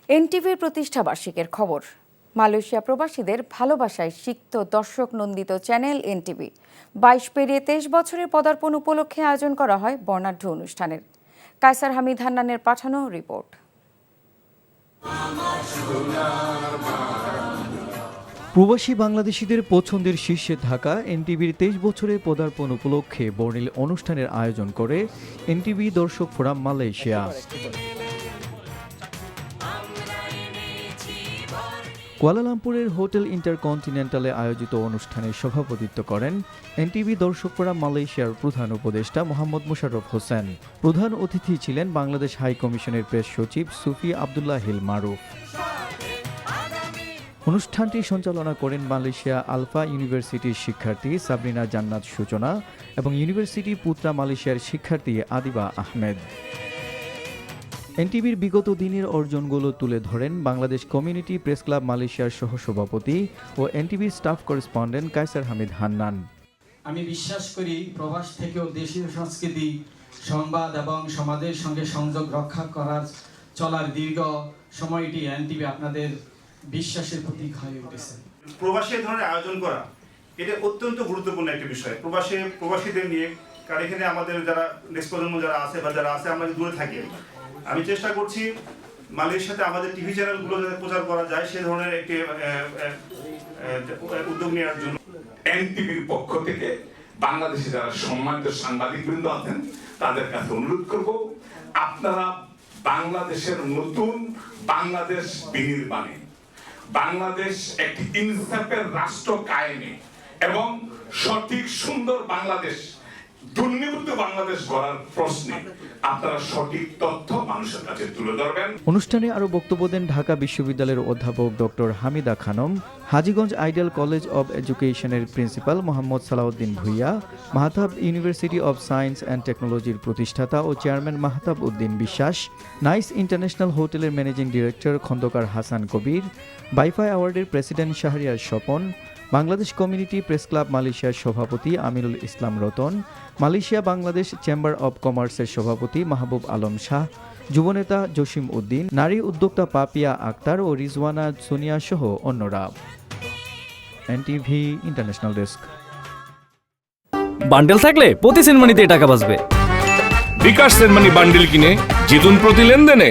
এনটিভির প্রতিষ্ঠাবার্ষিকীর খবর। মালয়েশিয়া প্রবাসীদের ভালোবাসায় সিক্ত দর্শক নন্দিত চ্যানেল এনটিভি 22 পেরিয়ে 23 বছরের পদার্পণ উপলক্ষে আয়োজন করা হয় বর্ণাঢ্য অনুষ্ঠানের। কায়সার হামিদ হান্নানের পাঠানো রিপোর্ট। প্রবাসী বাংলাদেশিদের পছন্দের শীর্ষে থাকা এনটিভির 23 বছরের পদার্পণ উপলক্ষে বর্ণিল অনুষ্ঠানের আয়োজন করে এনটিভি দর্শক ফোরাম মালয়েশিয়া। কুয়ালালামপুরের হোটেল ইন্টারকন্টিনেন্টালে আয়োজিত অনুষ্ঠানে সভাপতিত্ব করেন এনটিভি দর্শক ফোরাম মালয়েশিয়ার প্রধান উপদেষ্টা মোহাম্মদ মোশাররফ হোসেন। প্রধান অতিথি ছিলেন বাংলাদেশ হাই কমিশনের প্রেস সচিব সুফি আব্দুল্লাহ হিল মারুফ। অনুষ্ঠানটি সঞ্চালনা করেন মালয়েশিয়া আলফা ইউনিভার্সিটির শিক্ষার্থী সাবরিনা জান্নাত সূচনা এবং ইউনিভার্সিটি পুত্রা মালয়েশিয়ার শিক্ষার্থী আদিবা আহমেদ। এনটিভির বিগত দিনের অর্জনগুলো তুলে ধরেন বাংলাদেশ কমিউনিটি প্রেস ক্লাব মালয়েশিয়ার সহসভাপতি ও এনটিভির স্টাফ করেসপন্ডেন্ট কায়সার হামিদ হান্নান। আমি বিশ্বাস করি প্রবাস থেকেও দেশীয় সংস্কৃতি, সংবাদ এবং সমাজের সঙ্গে সংযোগ রক্ষা করার চলার দীর্ঘ সময়টি এনটিভি আপনাদের বিশ্বাসের প্রতীক হয়ে উঠেছে। প্রবাসী ধরনের আয়োজন করা এটা অত্যন্ত গুরুত্বপূর্ণ একটা বিষয়। প্রবাসীদের নিয়ে, কারণ এখানে আমাদের যারা নেক্সট প্রজন্ম যারা আছে বা যারা আছে আমরা দূরে থাকি, আমি চেষ্টা করছি মালয়েশিয়াতে আমাদের টিভি চ্যানেলগুলো যাতে প্রচার করা যায় সে ধরনের একটি উদ্যোগ নেওয়ার জন্য এনটিভির পক্ষ থেকে বাংলাদেশে যারা সম্মানিত সাংবাদিকবৃন্দ আছেন তাদের কাছে অনুরোধ করব, আপনারা বাংলাদেশের নতুন বাংলাদেশ বিনির্মাণে, বাংলাদেশ একটি ইনসাফের রাষ্ট্র কায়েমে এবং সঠিক সুন্দর বাংলাদেশ, দুর্নীতিমুক্ত বাংলাদেশ গড়ার প্রশ্নে আপনারা সঠিক তথ্য মানুষের কাছে তুলে ধরবেন। অনুষ্ঠানে আরও বক্তব্য দেন ঢাকা বিশ্ববিদ্যালয়ের অধ্যাপক doctor Hamida Khanam, Hajiganj ideal college of এডুকেশনের principal Mohammad Salauddin Bhuiya, Mahtab university of science and টেকনোলজির প্রতিষ্ঠাতা ও chairman Mahtab Uddin Biswas, nice international হোটেলের ম্যানেজিং ডিরেক্টর খন্দকার হাসান কবির, বাইফাই অ্যাওয়ার্ডের president Shahriar Swapan, Bangladesh community press club মালয়েশিয়ার সভাপতি Aminul Islam Ratan, Malaysia Bangladesh chamber of কমার্সের সভাপতি মাহবুব আলম শাহ, যুবনেতা জসিম উদ্দিন, নারী উদ্যোক্তা পাপিয়া আক্তার ও রিজওয়ানা সোনিয়া সহ অন্যরা। NTV international desk. বান্ডেল থাকলে প্রতি সেনমানিতে টাকা বাঁচবে। বিকাশ সেনমানি বান্ডেল কিনে জিতুন প্রতি লেনদেনে।